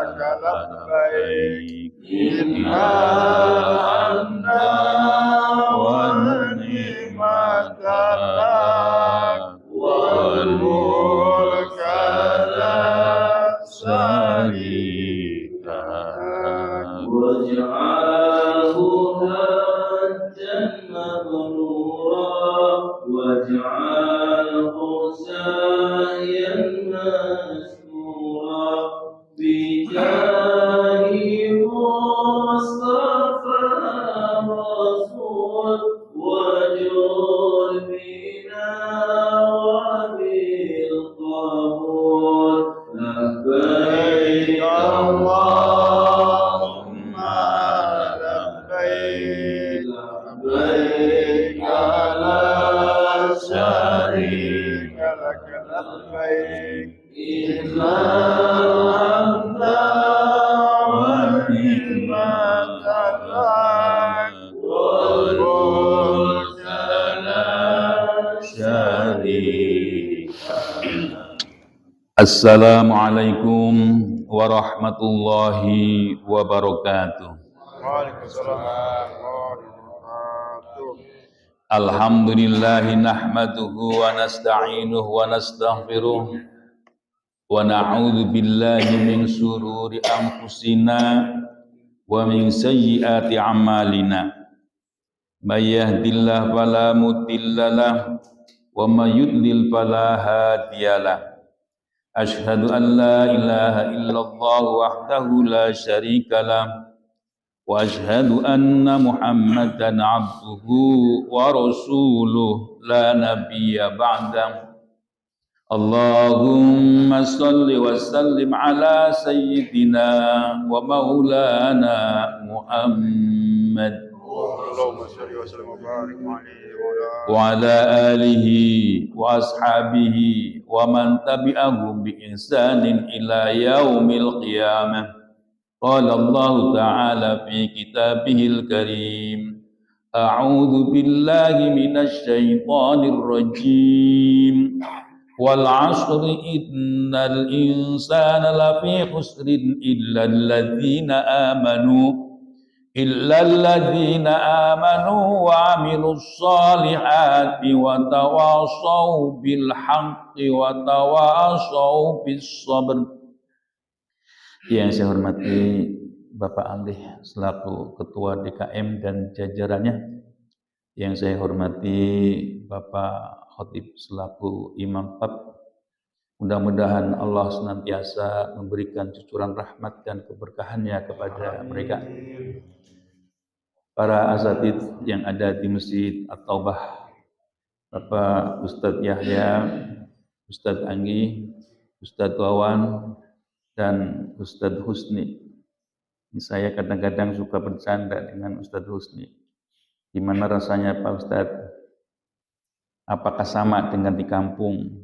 لبيك إن الحمد والنعمة لك والملك لا شريك لك واجعله هاجا مبرورا واجعله سعيا مشكورا بجاه مصطفى رسول واجعل بنا وبالقبول لبيك اللهم لبيك لبيك لا شريك لك لبيك إن الحمد والنعمة لك والملك لا شريك لك. Assalamualaikum warahmatullahi wabarakatuh. Waalaikumsalam warahmatullahi wabarakatuh. Alhamdulillahi nahmaduhu wa nasta'inuhu wa nastaghfiruh wa na'udzu billahi min shururi anfusina wa min sayyiati a'malina. May yahdihillahu fala mudilla lahu wa may yudlil fala hadiyalah. Ashhadu an la ilaha illallah wahdahu la syarika lah wa ashhadu anna Muhammadan abduhu wa rasuluh la nabiyya ba'dah. Allahumma salli wa sallim ala sayyidina wa maulana Muhammad Allahumma salli wa sallim wa barik wa ala alihi wa ashabihi wa man tabi'ahum bi ihsanin ila yaumil qiyamah. Qala Allah ta'ala fi kitabihil karim a'udzu billahi minasy syaithanir rajim wal 'asri innal insana lafi khusrin illa alladzina amanu wa amilus solihati wa tawasaw bil haqqi wa tawasaw bis sabr. Yang saya hormati Bapak Alih selaku Ketua DKM dan jajarannya, yang saya hormati Bapak Khatib selaku Imam PAP. Mudah-mudahan Allah senantiasa memberikan cucuran rahmat dan keberkahannya kepada mereka. Para asatid yang ada di Masjid At-Taubah, Bapak Ustadz Yahya, Ustadz Anggi, Ustadz Wawan, dan Ustadz Husni. Ini saya kadang-kadang suka bercanda dengan Ustadz Husni. Gimana rasanya Pak Ustadz? Apakah sama dengan di kampung?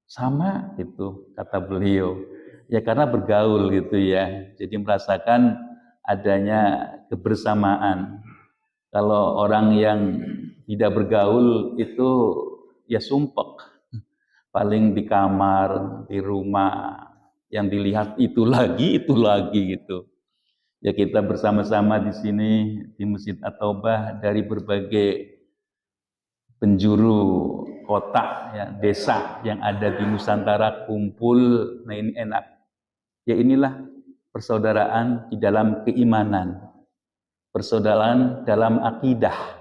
Sama itu, kata beliau. Ya karena bergaul gitu ya. Jadi merasakan adanya kebersamaan. Kalau orang yang tidak bergaul itu ya sumpek. Paling di kamar, di rumah, yang dilihat itu lagi gitu. Ya kita bersama-sama di sini di Masjid At-Taubah dari berbagai penjuru kota, ya, desa yang ada di Nusantara kumpul. Nah ini enak. Ya inilah persaudaraan di dalam keimanan, persaudaraan dalam akidah.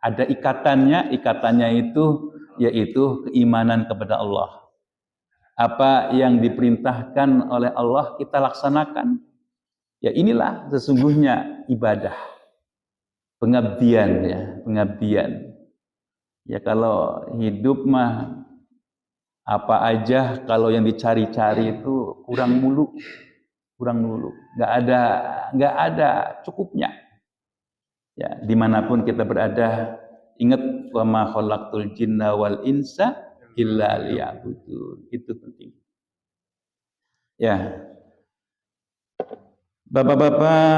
Ada ikatannya itu yaitu keimanan kepada Allah. Apa yang diperintahkan oleh Allah kita laksanakan. Ya inilah sesungguhnya ibadah, pengabdian ya, pengabdian. Ya kalau hidup mah apa aja kalau yang dicari-cari itu kurang mulu, nggak ada cukupnya. Ya dimanapun kita berada, ingat wa ma khalaqtul jinna wal insa illa liya'budun. Itu penting. Ya, bapak-bapak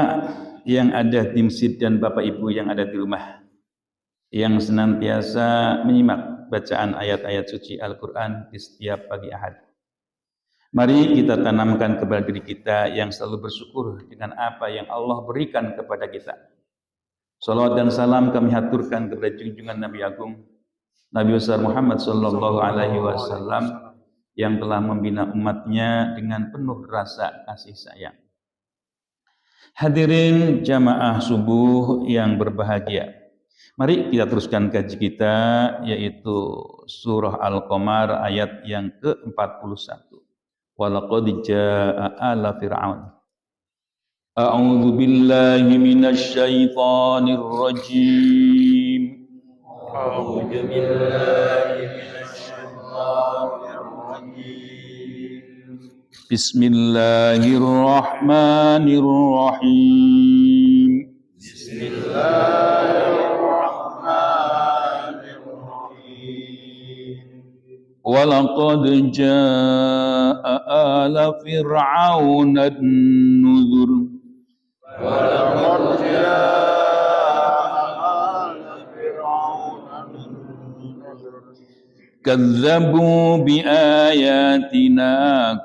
yang ada di masjid dan bapak ibu yang ada di rumah, yang senantiasa menyimak bacaan ayat-ayat suci Al-Quran di setiap pagi Ahad. Mari kita tanamkan kepada diri kita yang selalu bersyukur dengan apa yang Allah berikan kepada kita. Salawat dan salam kami haturkan kepada junjungan Nabi Agung Nabi besar Muhammad sallallahu alaihi wasallam yang telah membina umatnya dengan penuh rasa kasih sayang. Hadirin jamaah subuh yang berbahagia. Mari kita teruskan kaji kita, yaitu surah Al-Qamar ayat yang ke-41. Walaqad jaa'a ala fir'aun. A'udzu billahi minasy syaithanir rajim. A'udzu billahi minasy syaithanir rajim. Bismillahirrahmanirrahim. Walaqad jaa'a ala fir'auna an-nuzur. Walaqad jaa'a ala fir'auna an-nuzur. Kazzabu biayatina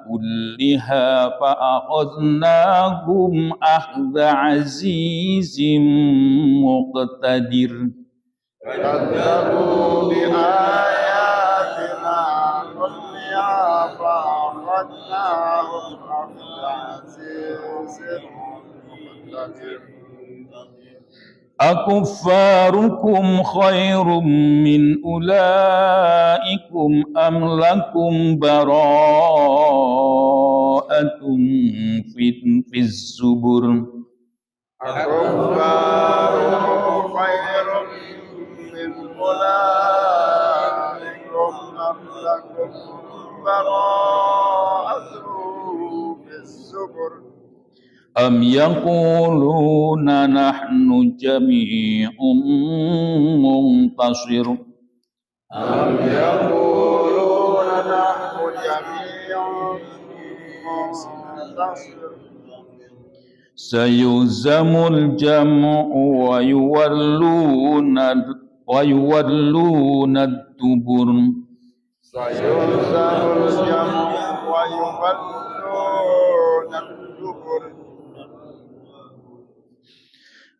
kulliha fa'akhadnahum akhdha azizim muqtadir. Kazzabu biayatina Akuffarukum khairum min ulaikum am lakum bara'atum fis zubur. Akuffarukum khairum min ulaikum am lakum bara'atum fis zubur. Am yaquluna nahnu jami'un muntasir. Am yaquluna nahnu jami'un muntasir. Sayuzamul jam'u wa yuwalluna ad-dubur. Sayuzamul jam'u wa yuwalluna ad-dubur.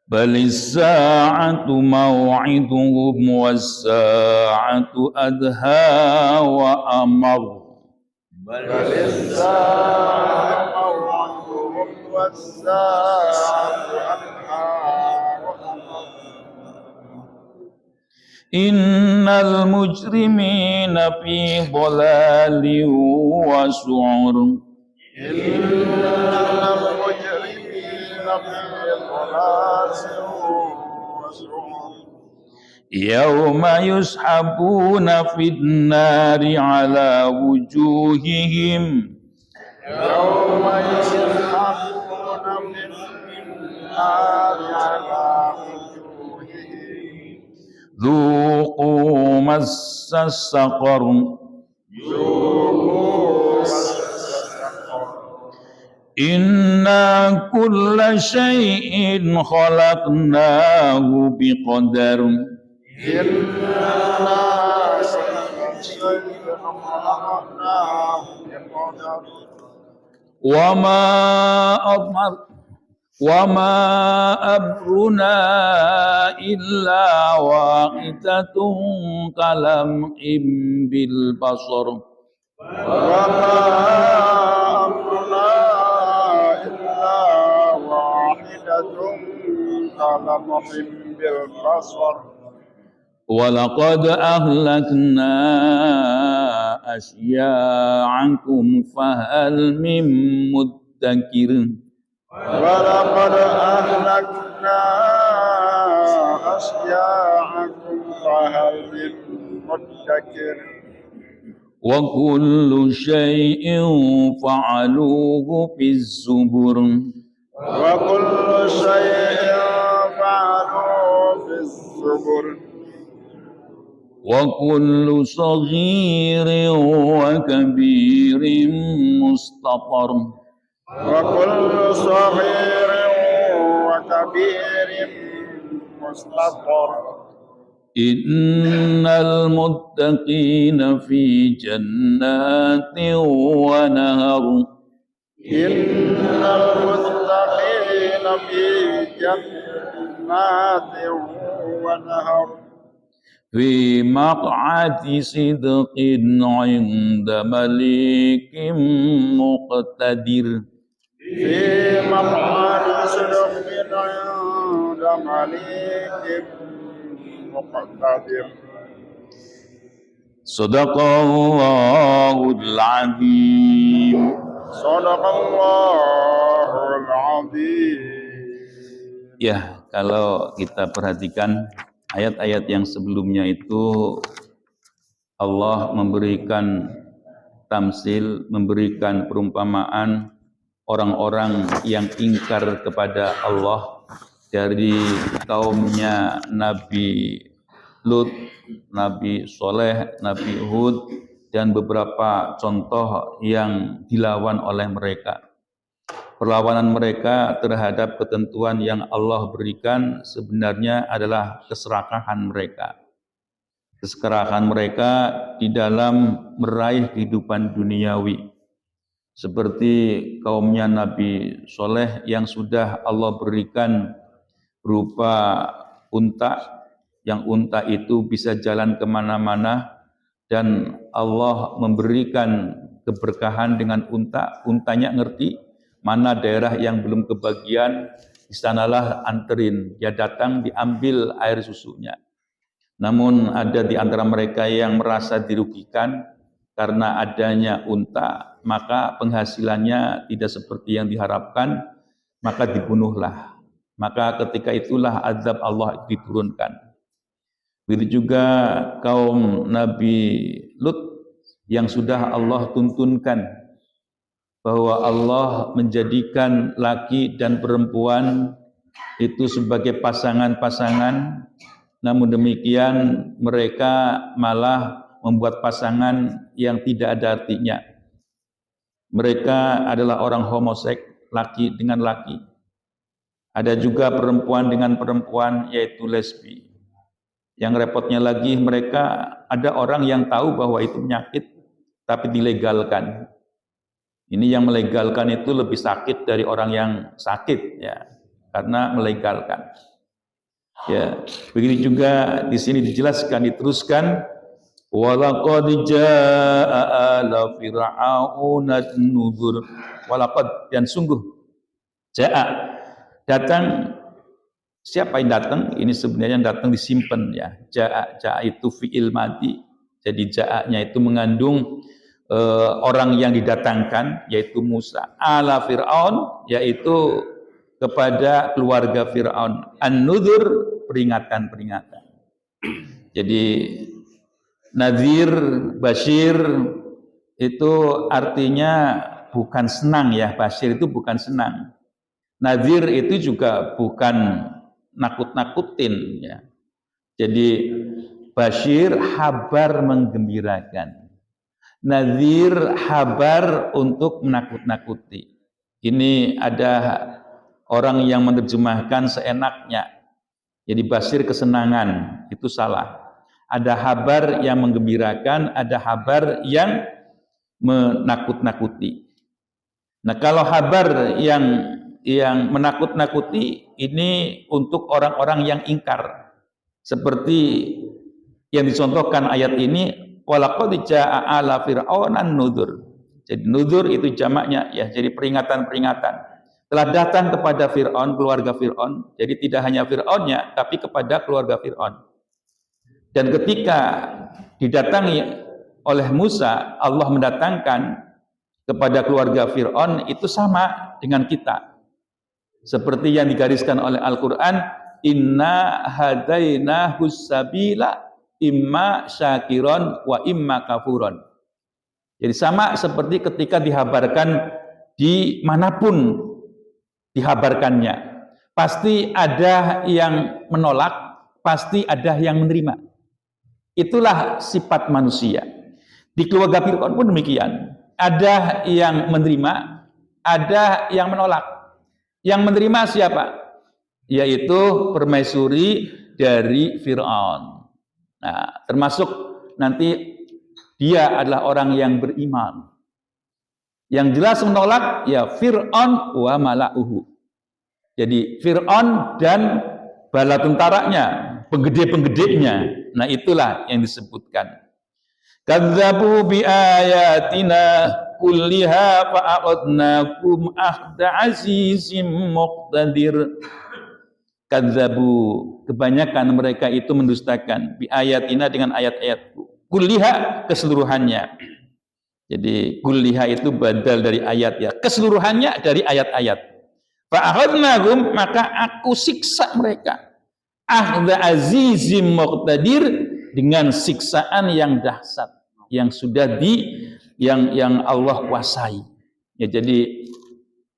Balis sa'atu maw'iduhum was-sa'atu adha wa amar. Balis sa'atu maw'iduhum was-sa'atu adha wa amar. Innal mujrimina fi dhalalin wa su'ur. Innal mujrimina fi Yawma yushabuna fid nari ala wujuhihim. Yawma yushabuna fid nari ala wujuhihim. Dhuqu massa saqar. Inna kulla syai'in khalaqnahu biqadar. Inna kulla syai'in khalaqnahu biqadar. Wa ma amruna illa wahidatun kalamhim bil basar. Wa ma amruna kalamhim bil basar. Walaqad ahlakna asya'akum fahal min muddakir. Walaqad ahlakna asya'akum fahal min muddakir. Wa kullu syai'in fa'aluhu fiz zubur. Wa kullu syai'in fa'aluhu fiz zubur. Wa kullu saghirin wa kabirin mustaqar. Wa kullu saghirin wa kabirin mustaqar. Innal muttaqina fi jannatin wa nahar. Innal muttaqina fi jannatin wa nahar. Fi maq'adi sidqin 'inda malikin muqtadir. Fi maq'adi sidqin 'inda malikin muqtadir. Sadaqallahul azim. Sadaqallahul azim. Ya, kalau kita perhatikan ayat-ayat yang sebelumnya itu Allah memberikan tamsil, memberikan perumpamaan orang-orang yang ingkar kepada Allah dari kaumnya Nabi Lut, Nabi Soleh, Nabi Hud, dan beberapa contoh yang dilawan oleh mereka. Perlawanan mereka terhadap ketentuan yang Allah berikan sebenarnya adalah keserakahan mereka. Keserakahan mereka di dalam meraih kehidupan duniawi. Seperti kaumnya Nabi Soleh yang sudah Allah berikan berupa unta, yang unta itu bisa jalan kemana-mana, dan Allah memberikan keberkahan dengan unta. Untanya ngerti mana daerah yang belum kebagian, di sanalah anterin, dia datang diambil air susunya. Namun ada di antara mereka yang merasa dirugikan karena adanya unta, maka penghasilannya tidak seperti yang diharapkan, maka dibunuhlah. Maka ketika itulah azab Allah diturunkan. Begitu juga kaum Nabi Lut yang sudah Allah tuntunkan bahwa Allah menjadikan laki dan perempuan itu sebagai pasangan-pasangan, namun demikian mereka malah membuat pasangan yang tidak ada artinya. Mereka adalah orang homoseks, laki dengan laki. Ada juga perempuan dengan perempuan, yaitu lesbi. Yang repotnya lagi, mereka ada orang yang tahu bahwa itu penyakit, tapi dilegalkan. Ini yang melegalkan itu lebih sakit dari orang yang sakit, ya, karena melegalkan. Ya, begitu juga di sini dijelaskan, diteruskan, walaqad jaa'a ala fir'auna an-nuzur. Walaqad, dan sungguh jaa'a, datang. Siapa yang datang? Ini sebenarnya yang datang disimpan, ya. Jaa'a itu fi'il madi. Jadi ja'anya itu mengandung orang yang didatangkan, yaitu Musa. Ala Fir'aun, yaitu kepada keluarga Fir'aun. An-nuzur, peringatan-peringatan. Jadi Nadhir, Bashir itu artinya bukan senang, ya. Bashir itu bukan senang. Nadhir itu juga bukan nakut-nakutin, ya. Jadi Bashir habar menggembirakan, Nadhir habar untuk menakut-nakuti. Ini ada orang yang menerjemahkan seenaknya. Jadi Bashir kesenangan, itu salah. Ada habar yang menggembirakan, ada habar yang menakut-nakuti. Nah, kalau habar yang menakut-nakuti ini untuk orang-orang yang ingkar. Seperti yang dicontohkan ayat ini, walaqad jaa'a ala fir'auna an-nuzur. Jadi nuzur itu jamaknya, ya, jadi peringatan-peringatan. Telah datang kepada Fir'aun, keluarga Fir'aun. Jadi tidak hanya Fir'aunnya, tapi kepada keluarga Fir'aun. Dan ketika didatangi oleh Musa, Allah mendatangkan kepada keluarga Fir'aun, itu sama dengan kita. Seperti yang digariskan oleh Al-Quran, inna hadainahu sabila imma syakiron wa imma kafuron. Jadi sama seperti ketika dihabarkan dimanapun dihabarkannya. Pasti ada yang menolak, pasti ada yang menerima. Itulah sifat manusia. Di keluarga Fir'aun pun demikian. Ada yang menerima, ada yang menolak. Yang menerima siapa? Yaitu permaisuri dari Fir'aun. Nah, termasuk nanti dia adalah orang yang beriman. Yang jelas menolak ya Fir'aun wa mala'uhu. Jadi Fir'aun dan bala tentaranya, penggede-penggedenya. Nah, itulah yang disebutkan. Kadzabu bi ayatina kulliha fa'aqadnakum akhda azizim muqtadir. Kadzabu, kebanyakan mereka itu mendustakan bi ayatina dengan ayat-ayatku. Kulliha, keseluruhannya. Jadi kulliha itu badal dari ayat ya, keseluruhannya dari ayat-ayat. Fa'akhadnahum, maka aku siksa mereka. Akhda azizim muqtadir, dengan siksaan yang dahsyat, yang sudah yang Allah kuasai. Ya, jadi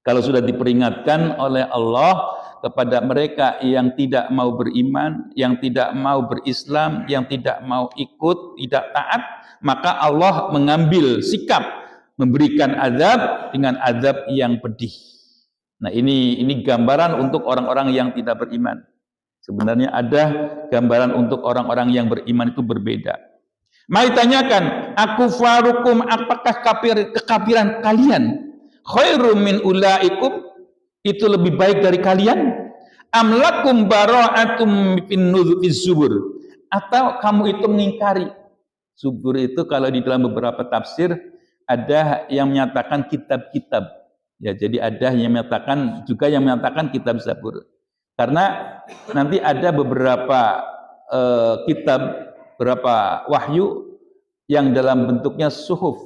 kalau sudah diperingatkan oleh Allah kepada mereka yang tidak mau beriman, yang tidak mau berislam, yang tidak mau ikut, tidak taat, maka Allah mengambil sikap memberikan azab dengan azab yang pedih. Nah, ini gambaran untuk orang-orang yang tidak beriman. Sebenarnya ada gambaran untuk orang-orang yang beriman itu berbeda. Mari tanyakan, aku farukum, apakah kekafiran kalian khairum min ulaikum, itu lebih baik dari kalian? Amlakum bara'atum fiz zubur, atau kamu itu mengingkari? Zubur itu kalau di dalam beberapa tafsir ada yang menyatakan kitab-kitab. Ya, jadi ada yang menyatakan juga yang menyatakan kitab Zabur. Karena nanti ada beberapa kitab, beberapa wahyu yang dalam bentuknya suhuf.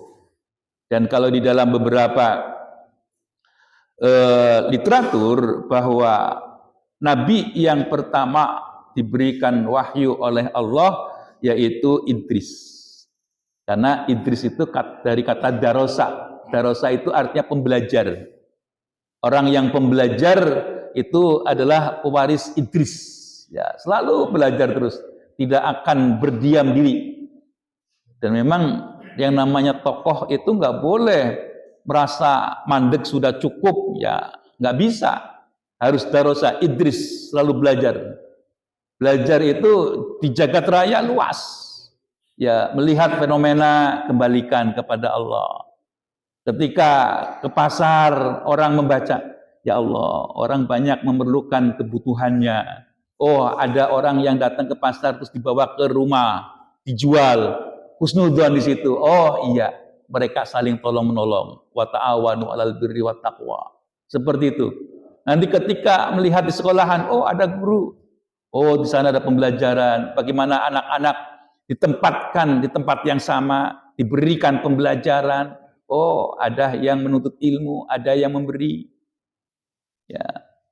Dan kalau di dalam beberapa literatur bahwa nabi yang pertama diberikan wahyu oleh Allah yaitu Idris. Karena Idris itu dari kata darosa. Darosa itu artinya pembelajar. Orang yang pembelajar itu adalah pewaris Idris. Ya, selalu belajar terus, tidak akan berdiam diri. Dan memang yang namanya tokoh itu nggak boleh merasa mandek sudah cukup, ya nggak bisa. Harus darosa, Idris, selalu belajar. Belajar itu di jagat raya luas. Ya, melihat fenomena, kembalikan kepada Allah. Ketika ke pasar orang membaca, ya Allah, orang banyak memerlukan kebutuhannya. Oh, ada orang yang datang ke pasar terus dibawa ke rumah, dijual. Husnudzon di situ. Oh iya, mereka saling tolong menolong. Wa ta'awanu 'alal birri wat taqwa. Seperti itu. Nanti ketika melihat di sekolahan, oh ada guru. Oh, di sana ada pembelajaran. Bagaimana anak-anak ditempatkan di tempat yang sama, diberikan pembelajaran. Oh, ada yang menuntut ilmu, ada yang memberi. Ya,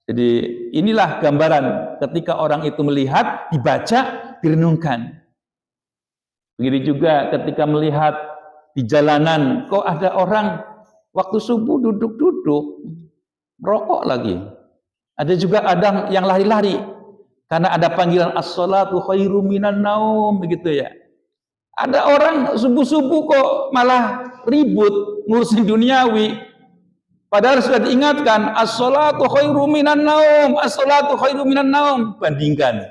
jadi inilah gambaran ketika orang itu melihat, dibaca, direnungkan. Begitu juga ketika melihat di jalanan, kok ada orang waktu subuh duduk-duduk, merokok lagi. Ada juga ada yang lari-lari karena ada panggilan as-salatu khairum minan naum, begitu ya. Ada orang subuh-subuh kok malah ribut ngurusin duniawi. Padahal sudah diingatkan as-salatu khairum minan naum, as-salatu khairum minan naum. Bandingkan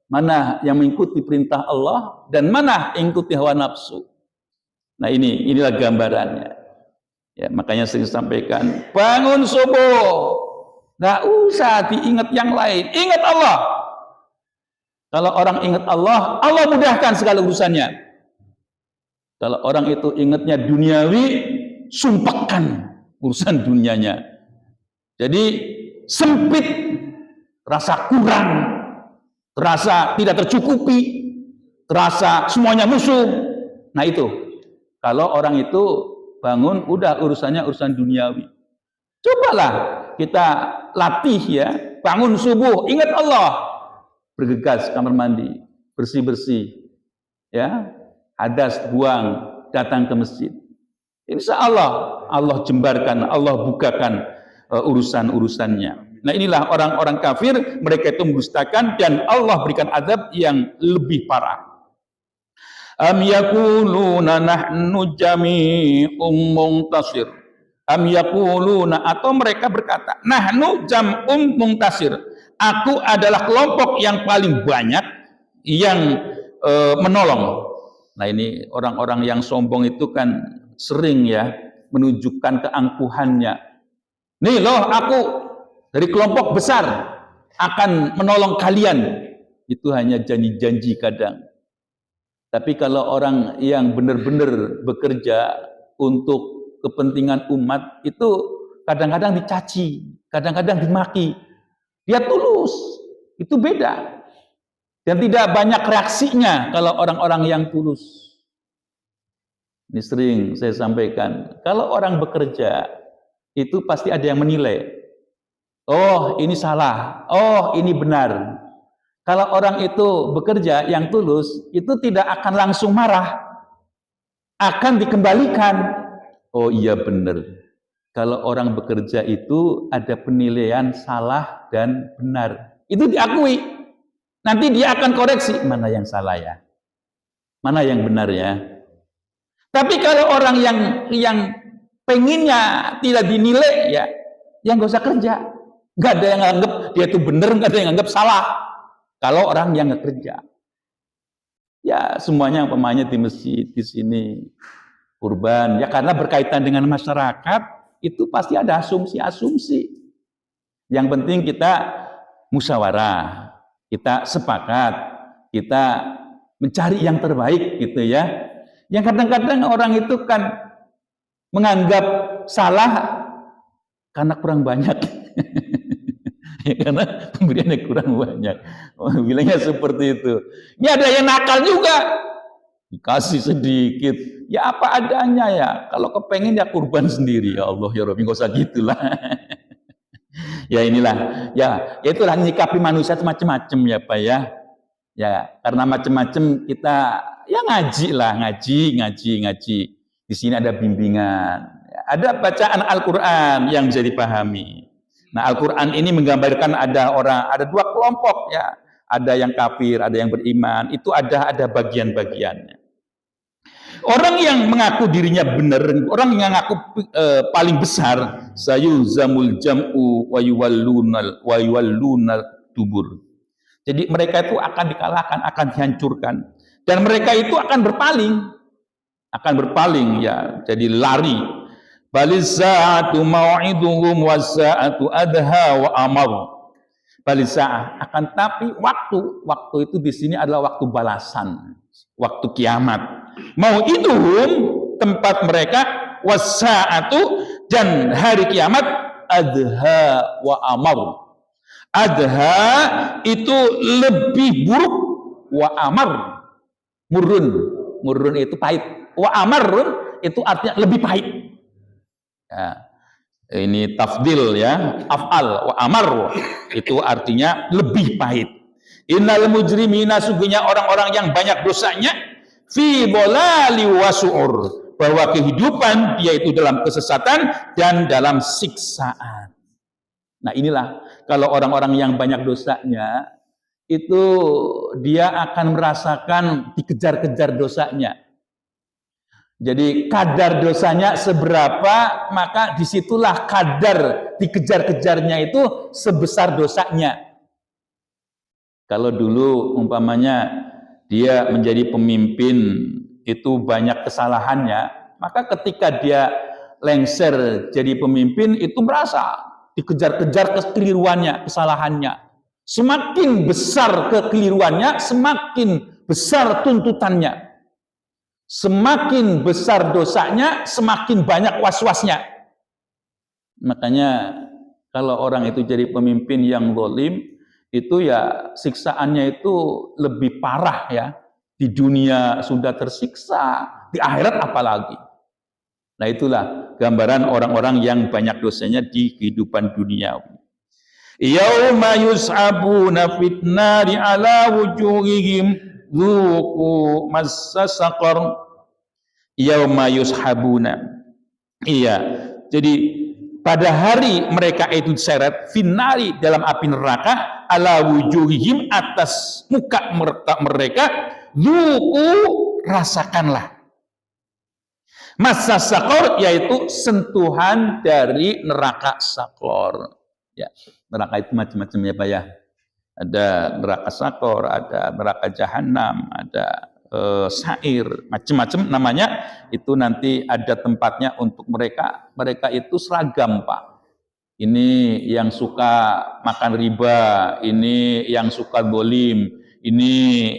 mana yang mengikuti perintah Allah dan mana yang mengikuti hawa nafsu. Nah, inilah gambarannya. Ya, makanya sering sampaikan, bangun subuh, nggak usah diingat yang lain, ingat Allah. Kalau orang ingat Allah, Allah mudahkan segala urusannya. Kalau orang itu ingatnya duniawi, sumpahkan urusan dunianya. Jadi sempit, terasa kurang, terasa tidak tercukupi, terasa semuanya musuh. Nah itu, kalau orang itu bangun, udah urusannya urusan duniawi. Cobalah kita latih ya, bangun subuh, ingat Allah, bergegas kamar mandi, bersih-bersih, ya, hadas buang, datang ke masjid. Insya Allah, Allah jembarkan, Allah bukakan urusan-urusannya. Nah, inilah orang-orang kafir, mereka itu mendustakan dan Allah berikan azab yang lebih parah. Am yaquluna nahnu jami'um muntasir. Am yaquluna, atau mereka berkata, nahnu jam'um muntasir. Aku adalah kelompok yang paling banyak yang menolong. Nah ini orang-orang yang sombong itu kan sering ya menunjukkan keangkuhannya. Nih loh aku dari kelompok besar akan menolong kalian. Itu hanya janji-janji kadang. Tapi kalau orang yang benar-benar bekerja untuk kepentingan umat itu kadang-kadang dicaci, kadang-kadang dimaki. Dia tulus, itu beda. Dan tidak banyak reaksinya kalau orang-orang yang tulus. Ini sering saya sampaikan, kalau orang bekerja itu pasti ada yang menilai. Oh, ini salah. Oh, ini benar. Kalau orang itu bekerja yang tulus, itu tidak akan langsung marah. Akan dikembalikan. Oh iya benar. Kalau orang bekerja itu ada penilaian salah dan benar. Itu diakui. Nanti dia akan koreksi, mana yang salah ya, mana yang benar ya. Tapi kalau orang yang pengennya tidak dinilai ya nggak usah kerja. Nggak ada yang anggap dia itu benar, nggak ada yang anggap salah. Kalau orang yang nggak kerja, ya semuanya umpamanya di masjid di sini kurban, ya karena berkaitan dengan masyarakat itu pasti ada asumsi-asumsi. Yang penting kita musyawarah. Kita sepakat, kita mencari yang terbaik gitu ya. Yang kadang-kadang orang itu kan menganggap salah karena kurang banyak. Ya, karena pemberiannya kurang banyak. Bilangnya seperti itu. Ini ada yang nakal juga. Dikasih sedikit. Ya apa adanya ya. Kalau kepengen ya kurban sendiri. Ya Allah ya Rabbi, nggak usah gitulah. Ya inilah, ya itulah nyikapi manusia itu macam-macam ya Pak ya. Ya karena macam-macam kita ya ngaji lah, ngaji. Di sini ada bimbingan, ada bacaan Al-Quran yang bisa dipahami. Nah Al-Quran ini menggambarkan ada dua kelompok ya, ada yang kafir, ada yang beriman. Itu ada bagian-bagiannya. Orang yang mengaku dirinya benar, orang yang mengaku paling besar, sayuzamul jam'u wa yuwallunal dubur. Jadi mereka itu akan dikalahkan, akan dihancurkan, dan mereka itu akan berpaling ya, jadi lari. Balisa'atu mau'iduhum wasa'atu adha wa amar. Balisa'ah akan tapi waktu itu di sini adalah waktu balasan, waktu kiamat. Mau itu tempat mereka wasa'atu dan hari kiamat adha wa amar. Adha itu lebih buruk, wa amar murun itu pahit, wa amar itu artinya lebih pahit ya, ini tafdil ya, af'al wa amar itu artinya lebih pahit. Innal mujrimina, sungguhnya orang-orang yang banyak dosanya, fi dhalali wa su'ur, bahwa kehidupan dia itu dalam kesesatan dan dalam siksaan. Nah inilah kalau orang-orang yang banyak dosanya itu dia akan merasakan dikejar-kejar dosanya. Jadi kadar dosanya seberapa, maka disitulah kadar dikejar-kejarnya itu sebesar dosanya. Kalau dulu umpamanya dia menjadi pemimpin itu banyak kesalahannya, maka ketika dia lengser jadi pemimpin itu merasa dikejar-kejar kekeliruannya, kesalahannya. Semakin besar kekeliruannya, semakin besar tuntutannya. Semakin besar dosanya, semakin banyak was-wasnya. Makanya kalau orang itu jadi pemimpin yang zalim, itu ya siksaannya itu lebih parah ya. Di dunia sudah tersiksa, di akhirat apalagi. Nah itulah gambaran orang-orang yang banyak dosanya di kehidupan duniawi. Yauma yus'abuna fitnari ala wujuhihim dzuqu massa saqar. Yauma yushabuna. Iya. Jadi pada hari mereka itu diseret finari dalam api neraka ala wujuhihim, atas muka mereka dzuqu, rasakanlah. Massa saqar yaitu sentuhan dari neraka saqar. Ya, neraka itu macam-macam ya Pak ya. ada neraka Sakor, ada neraka Jahanam, ada Sa'ir, macam-macam namanya. Itu nanti ada tempatnya untuk mereka. Mereka itu seragam, Pak. Ini yang suka makan riba, ini yang suka dolim, ini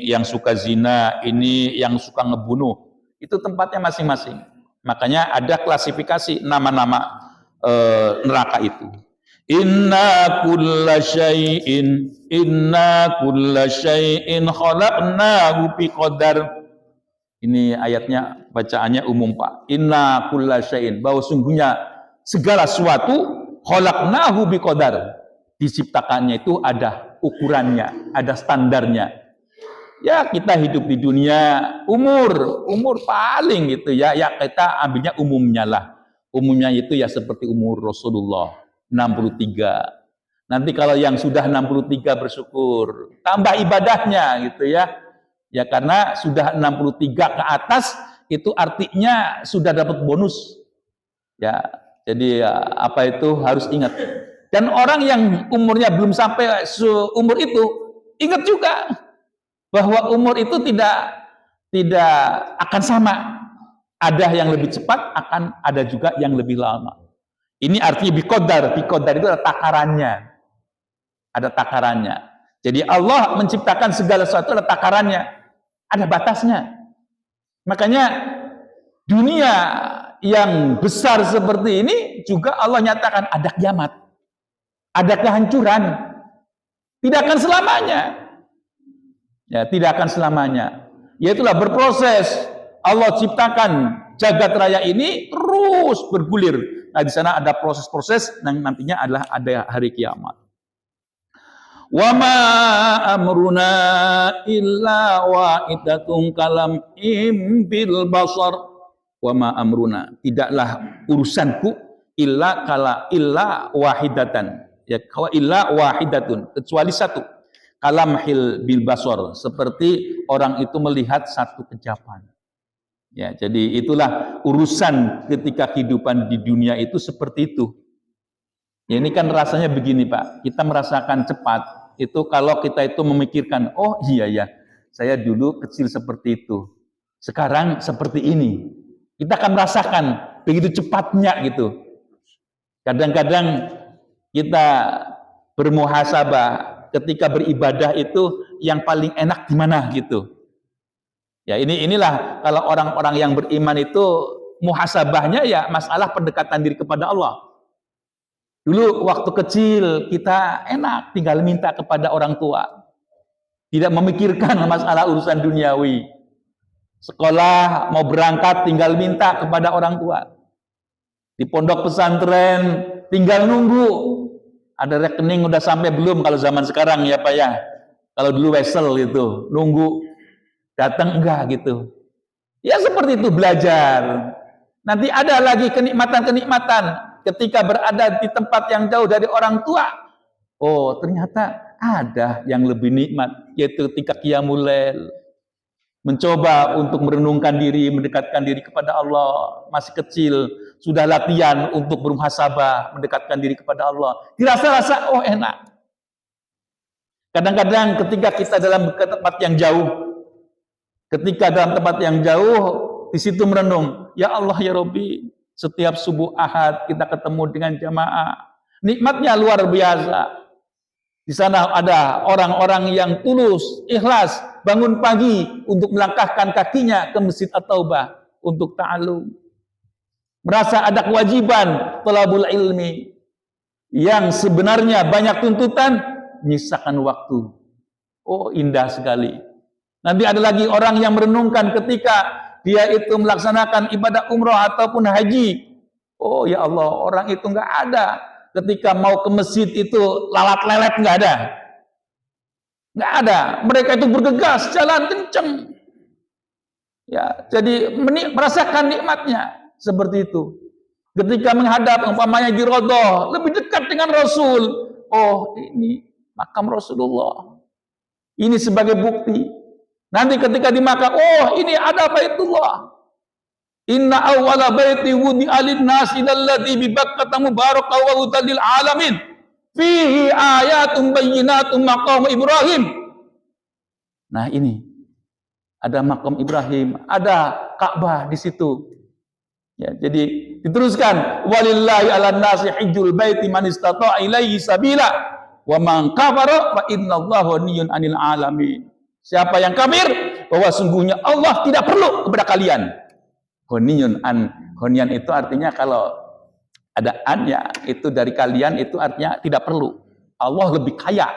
yang suka zina, ini yang suka ngebunuh. Itu tempatnya masing-masing. Makanya ada klasifikasi nama-nama neraka itu. Inna kulla syai'in khalaqnahu biqadar. Ini ayatnya, bacaannya umum, Pak. Inna kulla syai'in, bahwa sungguhnya segala sesuatu khalaqnahu biqadar, diciptakannya itu ada ukurannya, ada standarnya. Ya, kita hidup di dunia, umur paling gitu ya, kita ambilnya umumnya lah. Umumnya itu ya seperti umur Rasulullah 63. Nanti kalau yang sudah 63 bersyukur, tambah ibadahnya gitu ya. Ya karena sudah 63 ke atas itu artinya sudah dapat bonus. Ya, jadi apa itu harus ingat. Dan orang yang umurnya belum sampai seumur itu, ingat juga bahwa umur itu tidak akan sama. Ada yang lebih cepat, akan ada juga yang lebih lama. Ini artinya biqadar. Biqadar itu ada takarannya. Ada takarannya. Jadi Allah menciptakan segala sesuatu ada takarannya. Ada batasnya. Makanya dunia yang besar seperti ini juga Allah nyatakan ada kiamat. Ada kehancuran. Tidak akan selamanya. Ya, tidak akan selamanya. Yaitulah berproses. Allah ciptakan jagat raya ini terus bergulir. Nah, di sana ada proses-proses yang nantinya adalah ada hari kiamat. Wa ma amruna illa wahidatun kalam imbil basar. Wa ma amruna, tidaklah urusanku illa wahidatan. Ya, illa wahidatun, kecuali satu. Kalamhil bil basar, seperti orang itu melihat satu kejapan. Ya, jadi itulah urusan ketika kehidupan di dunia itu seperti itu. Ya, ini kan rasanya begini, Pak. Kita merasakan cepat itu kalau kita itu memikirkan, oh iya ya, saya dulu kecil seperti itu. Sekarang seperti ini. Kita akan merasakan begitu cepatnya gitu. Kadang-kadang kita bermuhasabah ketika beribadah itu yang paling enak di mana gitu. Ya, inilah kalau orang-orang yang beriman itu muhasabahnya ya masalah pendekatan diri kepada Allah. Dulu waktu kecil kita enak tinggal minta kepada orang tua. Tidak memikirkan masalah urusan duniawi. Sekolah mau berangkat tinggal minta kepada orang tua. Di pondok pesantren tinggal nunggu. Ada rekening udah sampai belum kalau zaman sekarang ya Pak ya. Kalau dulu wesel gitu, nunggu. Datang enggak gitu. Ya seperti itu belajar. Nanti ada lagi kenikmatan-kenikmatan ketika berada di tempat yang jauh dari orang tua. Oh, ternyata ada yang lebih nikmat, yaitu ketika qiyamul lail. Mencoba untuk merenungkan diri, mendekatkan diri kepada Allah. Masih kecil, sudah latihan untuk bermuhasabah, mendekatkan diri kepada Allah. Dirasa-rasa, oh enak. Kadang-kadang ketika kita dalam tempat yang jauh, di situ merenung, ya Allah ya Rabbi, setiap subuh Ahad kita ketemu dengan jamaah. Nikmatnya luar biasa. Di sana ada orang-orang yang tulus, ikhlas, bangun pagi untuk melangkahkan kakinya ke Masjid At-Taubah untuk ta'alum. Merasa ada kewajiban thalabul ilmi yang sebenarnya banyak tuntutan, menyisakan waktu. Oh, indah sekali. Nanti ada lagi orang yang merenungkan ketika dia itu melaksanakan ibadah umroh ataupun haji. Oh ya Allah, orang itu nggak ada. Ketika mau ke masjid itu lalat-lelet nggak ada. Nggak ada. Mereka itu bergegas, jalan kenceng. Ya, jadi merasakan nikmatnya seperti itu. Ketika menghadap umpamanya di Rodoh, lebih dekat dengan Rasul. Oh, ini makam Rasulullah. Ini sebagai bukti. Nanti ketika di Makkah, oh ini ada Baitullah. Inna awwala baiti wudi'a lin-nasi alladzi bi Bakkah mubarakan wa hudan lil alamin. fihi ayatum bayyinatum maqam Ibrahim. Nah ini ada makam Ibrahim, ada Ka'bah di situ. Ya, jadi diteruskan walillahi 'alan nasi hajjul baiti man istata'a ilaihi sabila wa man kafara fa innallaha ghaniyun 'anil 'alamin. Siapa yang kafir, bahwa sungguhnya Allah tidak perlu kepada kalian. Ghaniyan itu artinya kalau ada an-nya itu dari kalian itu artinya tidak perlu. Allah lebih kaya.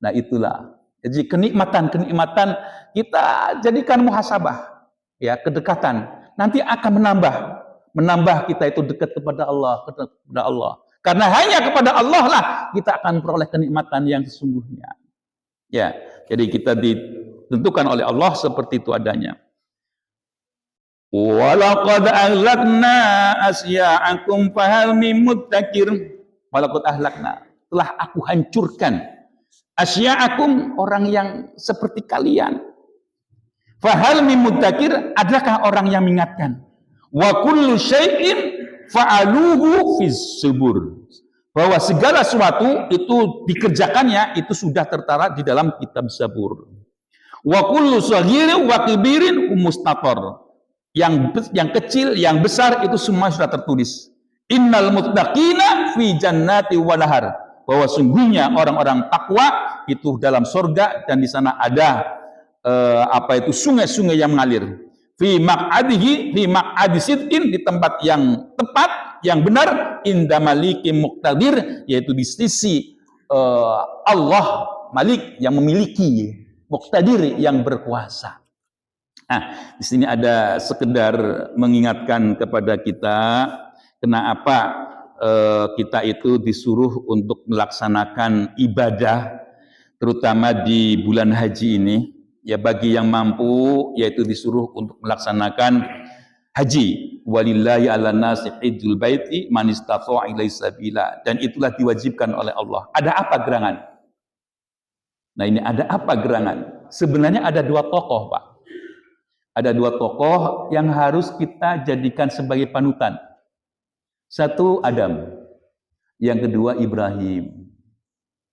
Nah itulah. Jadi kenikmatan kita jadikan muhasabah, ya kedekatan. Nanti akan menambah kita itu dekat kepada Allah, Karena hanya kepada Allah lah kita akan peroleh kenikmatan yang sesungguhnya. Ya, jadi kita ditentukan oleh Allah seperti itu adanya. Walaqad ahlakna asya'akum fahal mim muddakir. Walaqad ahlakna, telah aku hancurkan asya'akum, orang yang seperti kalian. Fahal mim muddakir, adakah orang yang mengingatkan? Wa kullu syai'in fa'aluhu fis subur. Bahwa segala sesuatu itu dikerjakannya itu sudah tertara di dalam kitab Zabur. Wa kullu saghirin wa kibirin mustatar. Yang kecil, yang besar itu semua sudah tertulis. Innal muttaqina fi jannati wa nahar. Bahwa sungguhnya orang-orang takwa itu dalam surga dan di sana ada sungai-sungai yang mengalir. Fi maq'adi sidqin, di tempat yang tepat, yang benar, inda malikim muqtadir, yaitu di sisi Allah Malik yang memiliki, muqtadir yang berkuasa. Nah, di sini ada sekedar mengingatkan kepada kita kenapa kita itu disuruh untuk melaksanakan ibadah terutama di bulan haji ini. Ya, bagi yang mampu yaitu disuruh untuk melaksanakan haji. Walillahi 'alan nasi hajjul baiti man istata'a ilaihi sabila, dan itulah diwajibkan oleh Allah. Ada apa gerangan? Nah, ini ada apa gerangan? Sebenarnya ada dua tokoh, Pak. Ada dua tokoh yang harus kita jadikan sebagai panutan. Satu Adam, yang kedua Ibrahim.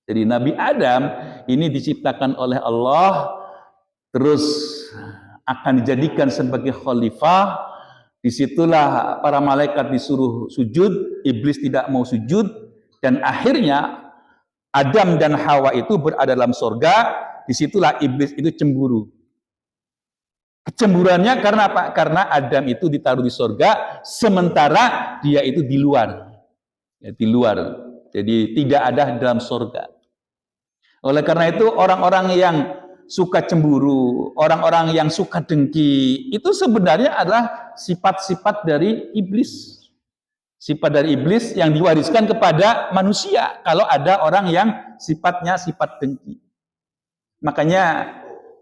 Jadi Nabi Adam ini diciptakan oleh Allah, terus akan dijadikan sebagai khalifah. Disitulah para malaikat disuruh sujud, iblis tidak mau sujud, dan akhirnya Adam dan Hawa itu berada dalam surga. Disitulah iblis itu cemburu. Kecemburuannya karena apa? Karena Adam itu ditaruh di surga, sementara dia itu di luar. Ya, di luar. Jadi tidak ada dalam surga. Oleh karena itu orang-orang yang suka cemburu, orang-orang yang suka dengki, itu sebenarnya adalah sifat-sifat dari iblis. Sifat dari iblis yang diwariskan kepada manusia kalau ada orang yang sifatnya sifat dengki. Makanya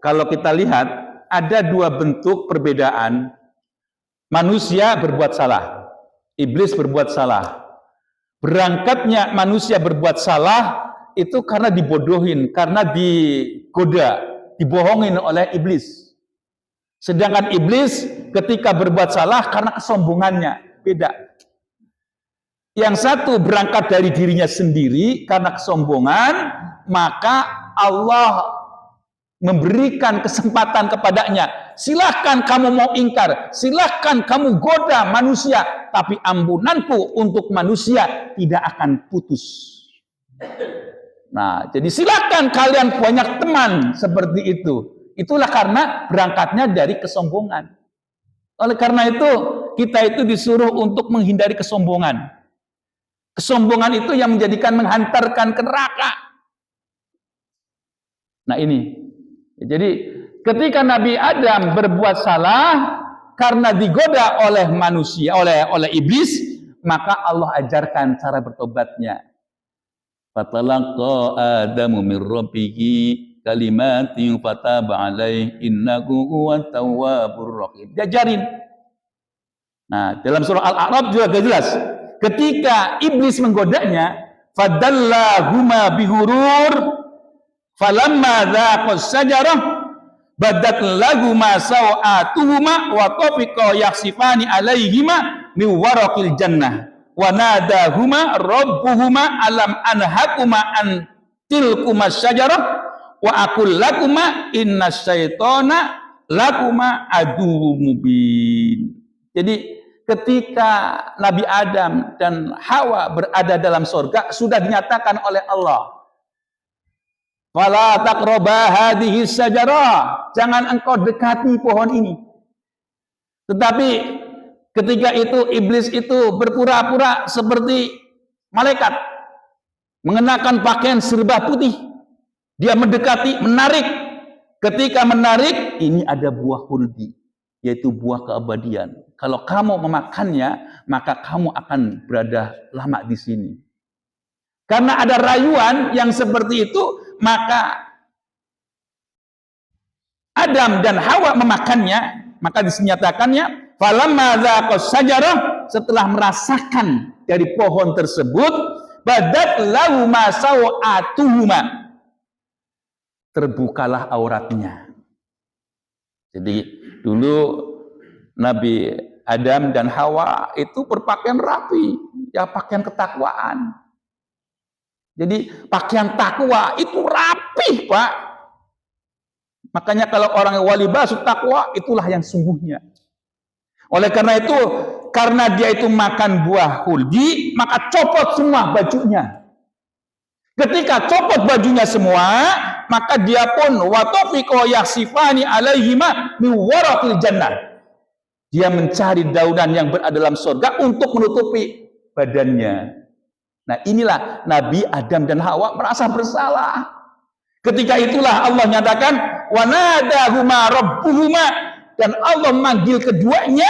kalau kita lihat ada dua bentuk perbedaan. Manusia berbuat salah, iblis berbuat salah. Berangkatnya manusia berbuat salah itu karena dibodohin, karena digoda, dibohongin oleh iblis. Sedangkan iblis ketika berbuat salah karena kesombongannya, beda. Yang satu berangkat dari dirinya sendiri karena kesombongan, maka Allah memberikan kesempatan kepadanya. Silahkan kamu mau ingkar, silahkan kamu goda manusia, tapi ampunanku untuk manusia tidak akan putus. Nah, jadi silakan kalian banyak teman seperti itu. Itulah karena berangkatnya dari kesombongan. Oleh karena itu, kita itu disuruh untuk menghindari kesombongan. Kesombongan itu yang menghantarkan ke neraka. Nah ini. Jadi ketika Nabi Adam berbuat salah karena digoda oleh manusia, oleh iblis, maka Allah ajarkan cara bertobatnya. Fatalaqa Adamu min rabbihi kalimatin fataba alaihi innahu huwat tawwabur rahim. Diajarin. Nah, dalam surah Al-A'raf juga jelas. Ketika iblis menggodanya, fadallahuma bihurur falamma dzaqas sajarah badat lahuma sawatuhuma wa tafiqa yakhsifani alaihima min waraqil jannah wa nadahuma rabbuhuma alam anhakuma an tilkuma syajarah wa aqul lakuma innas syaitana lakuma aduwwum mubin. Jadi ketika Nabi Adam dan Hawa berada dalam surga sudah dinyatakan oleh Allah, fala taqraba hadhihi syajarah, jangan engkau dekati pohon ini. Tetapi ketika itu iblis itu berpura-pura seperti malaikat, mengenakan pakaian serba putih. Dia mendekati, menarik. Ketika menarik, ini ada buah khuldi, yaitu buah keabadian. Kalau kamu memakannya, maka kamu akan berada lama di sini. Karena ada rayuan yang seperti itu, maka Adam dan Hawa memakannya, maka dinyatakannya falamma dzaqas syajarah, setelah merasakan dari pohon tersebut, badat lahuma sawatuhuma, terbukalah auratnya. Jadi dulu Nabi Adam dan Hawa itu berpakaian rapi, ya pakaian ketakwaan. Jadi pakaian takwa itu rapih, Pak. Makanya kalau orang yang wali basu takwa, itulah yang sungguhnya. Oleh karena itu, karena dia itu makan buah khuldi, maka copot semua bajunya. Ketika copot bajunya semua, maka dia pun watafiqo yaksifani alaihima min waraqil jannah. Dia mencari daunan yang berada dalam surga untuk menutupi badannya. Nah, inilah Nabi Adam dan Hawa merasa bersalah. Ketika itulah Allah nyatakan wa nadahuma rabbuhuma, dan Allah manggil keduanya,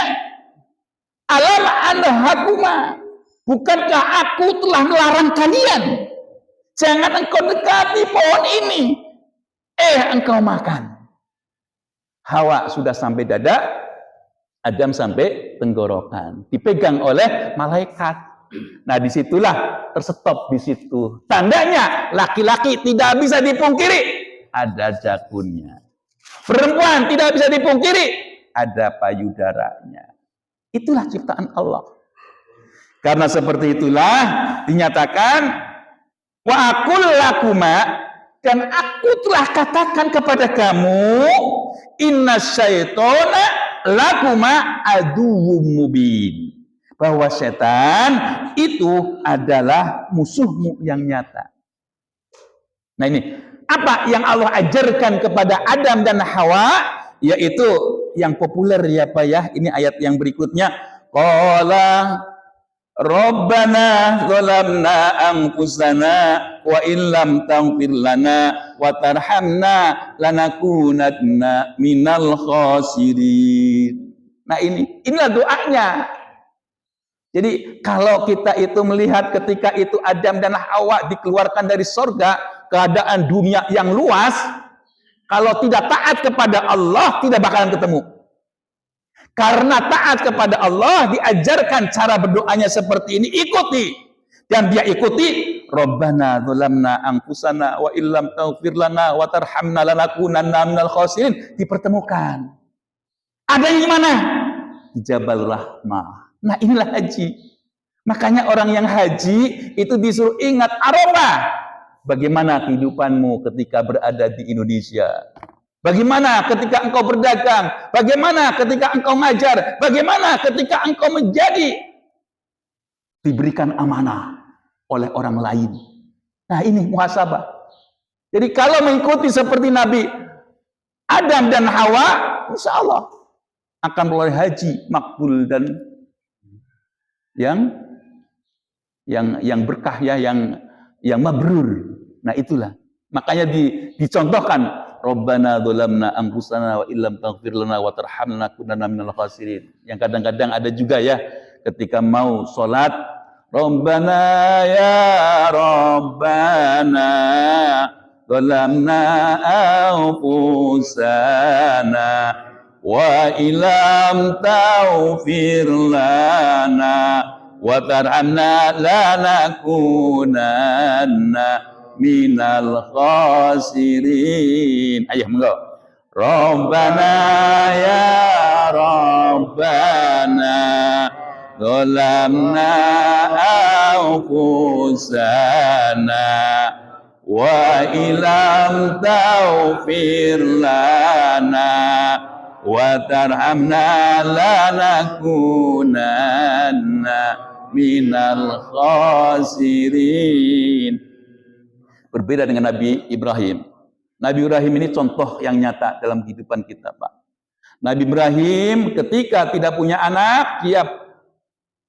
alam anhakuma, bukankah aku telah melarang kalian, jangan engkau dekati pohon ini, engkau makan. Hawa sudah sampai dada, Adam sampai tenggorokan, dipegang oleh malaikat. Nah, disitulah terstop di situ. Tandanya laki-laki tidak bisa dipungkiri, ada jakunnya. Perempuan tidak bisa dipungkiri, ada payudaranya. Itulah ciptaan Allah. Karena seperti itulah dinyatakan wa aqul lakuma, dan aku telah katakan kepada kamu, inna syaitona lakuma aduwwum mubin, bahwa setan itu adalah musuhmu yang nyata. Nah, ini apa yang Allah ajarkan kepada Adam dan Hawa, yaitu yang populer ya Pak ya. Ini ayat yang berikutnya. Qala Rabbana zalamna anfusana wa illam taghfir lana wa tarhamna lanakunanna minal khasirin. Nah, inilah doanya. Jadi kalau kita itu melihat ketika itu Adam dan Hawa dikeluarkan dari surga, keadaan dunia yang luas, kalau tidak taat kepada Allah tidak bakalan ketemu. Karena taat kepada Allah, diajarkan cara berdoanya seperti ini, ikuti. Dan dia ikuti, Rabbana zalamna anfusana wa illam taghfir lana wa tarhamna lanakunanna minal khasirin, dipertemukan. Ada yang mana? Di Jabal Rahmah. Nah, inilah haji. Makanya orang yang haji itu disuruh ingat Arafah. Bagaimana kehidupanmu ketika berada di Indonesia? Bagaimana ketika engkau berdagang? Bagaimana ketika engkau ngajar? Bagaimana ketika engkau menjadi diberikan amanah oleh orang lain? Nah, ini muhasabah. Jadi kalau mengikuti seperti Nabi Adam dan Hawa, insya Allah akan melalui haji makbul dan yang berkah ya, yang mabrur. Nah, itulah. Makanya dicontohkan Rabbana dzalamna anfusana wa illam taghfir lana wa tarhamna lanakunanna minal khasirin. Yang kadang-kadang ada juga ya ketika mau sholat, Rabbana ya Rabbana dzalamna anfusana wa illam taghfir lana wa tarhamna lanakunanna minal khasirin. Ayo monggo. Rabbana ya Rabbana ظلمنا أنفسنا وإن لم تغفر لنا وترحمنا لنكونن minal khasirin. Berbeda dengan Nabi Ibrahim. Nabi Ibrahim ini contoh yang nyata dalam kehidupan kita, Pak. Nabi Ibrahim ketika tidak punya anak, dia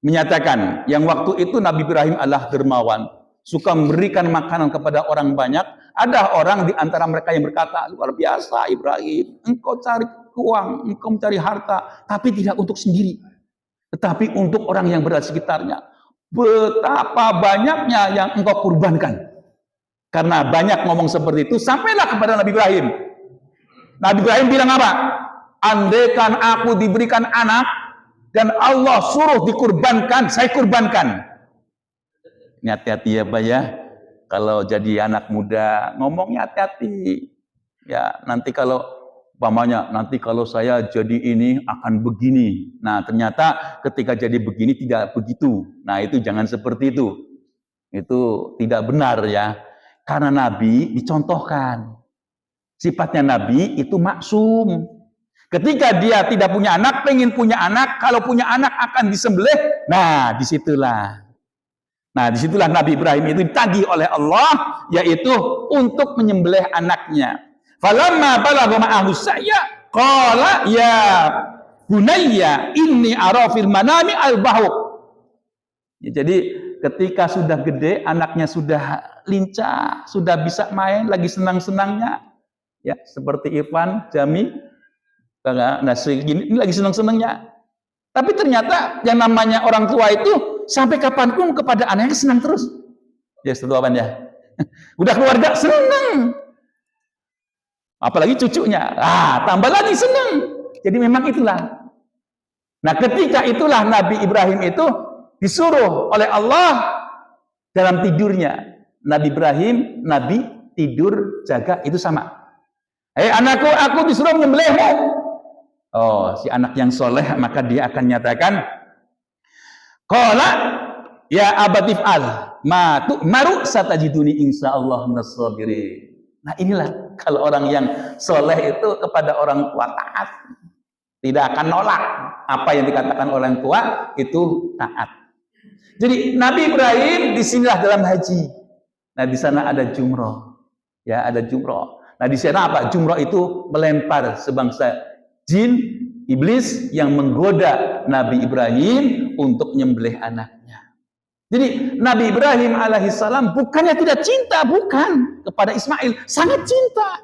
menyatakan yang waktu itu Nabi Ibrahim adalah dermawan, suka memberikan makanan kepada orang banyak. Ada orang di antara mereka yang berkata, luar biasa Ibrahim, engkau cari uang, engkau mencari harta, tapi tidak untuk sendiri, tetapi untuk orang yang berada di sekitarnya. Betapa banyaknya yang engkau kurbankan. Karena banyak ngomong seperti itu, sampailah kepada Nabi Ibrahim. Nabi Ibrahim bilang apa? Andaikan aku diberikan anak dan Allah suruh dikurbankan, saya kurbankan. Ini hati-hati ya Pak ya. Kalau jadi anak muda ngomongnya hati-hati. Ya nanti kalau umpamanya nanti kalau saya jadi ini akan begini. Nah ternyata ketika jadi begini tidak begitu. Nah itu jangan seperti itu. Itu tidak benar ya. Karena Nabi dicontohkan. Sifatnya Nabi itu maksum. Ketika dia tidak punya anak, pengen punya anak, kalau punya anak akan disembelih. Nah disitulah Nabi Ibrahim itu ditagih oleh Allah, yaitu untuk menyembelih anaknya. Falamma balagha ma'ahu sa'ya qala ya bunayya inni ara fil manami al-bahuk. Ya, jadi ketika sudah gede, anaknya sudah lincah, sudah bisa main, lagi senang-senangnya, ya seperti Irfan, Jami, Nasri, ini lagi senang-senangnya. Tapi ternyata yang namanya orang tua itu sampai kapanpun kepada anaknya senang terus. Ya setelah apa ya? Udah keluarga senang. Apalagi cucunya, tambah lagi senang. Jadi memang itulah. Nah ketika itulah Nabi Ibrahim itu disuruh oleh Allah dalam tidurnya. Nabi Ibrahim, Nabi tidur jaga itu sama. Anakku, aku disuruh menyembelihmu. Oh, si anak yang soleh maka dia akan nyatakan, qala ya abatif al ma tu'maru satajiduni insyaallah minas sabirin. Nah inilah kalau orang yang soleh itu kepada orang tua taat, tidak akan nolak apa yang dikatakan orang tua, itu taat. Jadi Nabi Ibrahim disinilah dalam haji. Nah di sana ada jumroh, ya ada jumroh. Nah di sana apa? Jumroh itu melempar sebangsa jin, iblis yang menggoda Nabi Ibrahim untuk menyembelih anaknya. Jadi Nabi Ibrahim alaihissalam bukannya tidak cinta, bukan kepada Ismail, sangat cinta.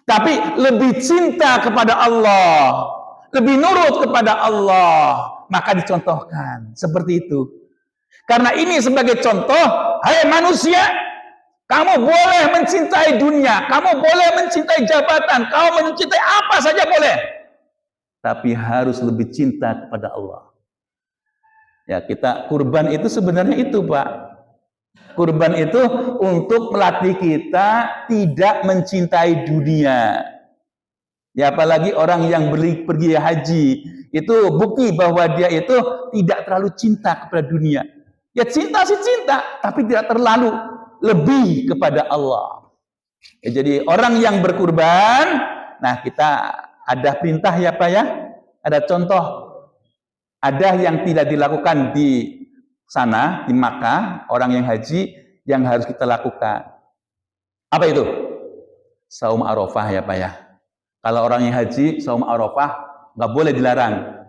Tapi lebih cinta kepada Allah, lebih nurut kepada Allah, maka dicontohkan seperti itu. Karena ini sebagai contoh, hai manusia, kamu boleh mencintai dunia, kamu boleh mencintai jabatan, kamu mencintai apa saja boleh. Tapi harus lebih cinta kepada Allah. Ya, kita kurban itu sebenarnya itu, Pak. Kurban itu untuk melatih kita tidak mencintai dunia. Ya, apalagi orang yang pergi haji, itu bukti bahwa dia itu tidak terlalu cinta kepada dunia. Ya cinta sih cinta, tapi tidak terlalu, lebih kepada Allah. Ya, jadi orang yang berkurban, nah kita ada perintah ya Pak ya, ada contoh, ada yang tidak dilakukan di sana, di Makkah, orang yang haji, yang harus kita lakukan. Apa itu? Saum Arafah ya Pak ya. Kalau orang yang haji, saum Arafah, nggak boleh dilarang.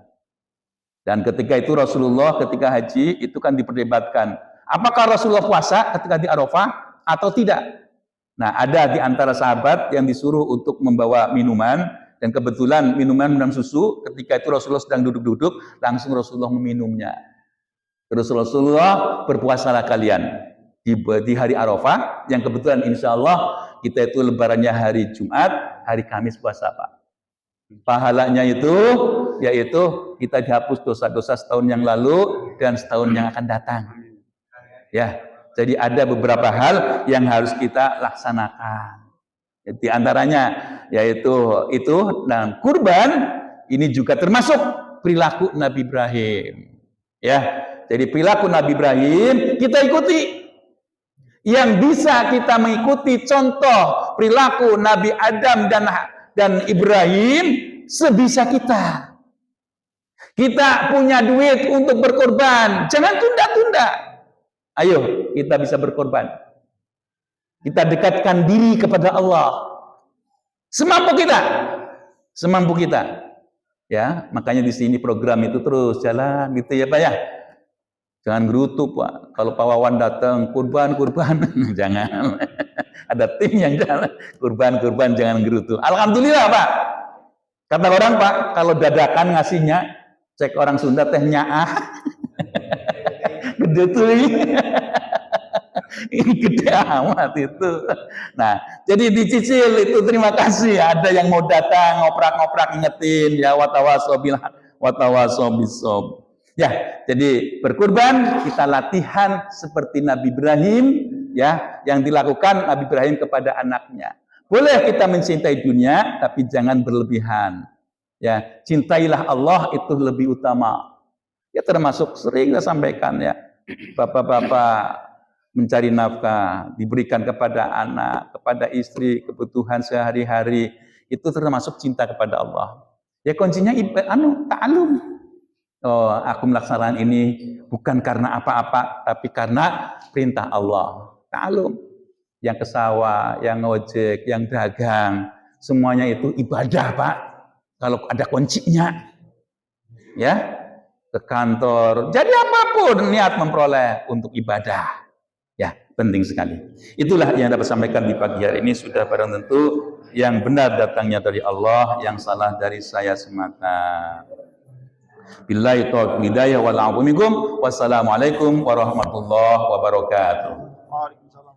Dan ketika itu Rasulullah ketika haji itu kan diperdebatkan. Apakah Rasulullah puasa ketika di Arafah atau tidak? Nah ada di antara sahabat yang disuruh untuk membawa minuman. Dan kebetulan minuman susu, ketika itu Rasulullah sedang duduk-duduk, langsung Rasulullah meminumnya. Terus Rasulullah, berpuasalah kalian di hari Arafah, yang kebetulan insya Allah kita itu lebarannya hari Jumat, hari Kamis puasa Pak. Pahalanya itu, yaitu kita dihapus dosa-dosa setahun yang lalu dan setahun yang akan datang. Ya, jadi ada beberapa hal yang harus kita laksanakan. Di antaranya yaitu itu, dan kurban ini juga termasuk perilaku Nabi Ibrahim. Ya, jadi perilaku Nabi Ibrahim kita ikuti. Yang bisa kita mengikuti contoh perilaku Nabi Adam dan Ibrahim sebisa kita. Kita punya duit untuk berkorban, jangan tunda-tunda. Ayo, kita bisa berkorban. Kita dekatkan diri kepada Allah. Semampu kita. Semampu kita. Ya, makanya di sini program itu terus jalan gitu ya, Pak ya. Jangan gerutu, Pak. Kalau Pak Wawan datang, kurban. Jangan. Ada tim yang jalan. Kurban, jangan gerutu. Alhamdulillah, Pak. Kata orang, Pak, kalau dadakan ngasihnya, cek orang Sunda teh nyaah. Gede tuh. Ini gede amat itu. Nah, jadi dicicil itu, terima kasih. Ada yang mau datang, ngoprak-ngoprak ingetin, ya watawasobisob. Ya, jadi berkurban kita latihan seperti Nabi Ibrahim, ya, yang dilakukan Nabi Ibrahim kepada anaknya. Boleh kita mencintai dunia, tapi jangan berlebihan. Ya, cintailah Allah itu lebih utama. Ya, termasuk sering saya sampaikan ya, bapak-bapak mencari nafkah, diberikan kepada anak, kepada istri, kebutuhan sehari-hari, itu termasuk cinta kepada Allah. Ya, kuncinya ta'alum. Oh, aku melaksanakan ini bukan karena apa-apa, tapi karena perintah Allah. Ta'alum. Yang ke sawah, yang ngojek, yang dagang, semuanya itu ibadah, Pak. Kalau ada kuncinya, ya, ke kantor, jadi apapun niat memperoleh untuk ibadah, ya, penting sekali. Itulah yang dapat sampaikan di pagi hari ini. Sudah barang tentu yang benar datangnya dari Allah, yang salah dari saya semata. Billahi taufiq hidayah wal afu minkum. Wassalamualaikum warahmatullahi wabarakatuh. Waalaikumsalam.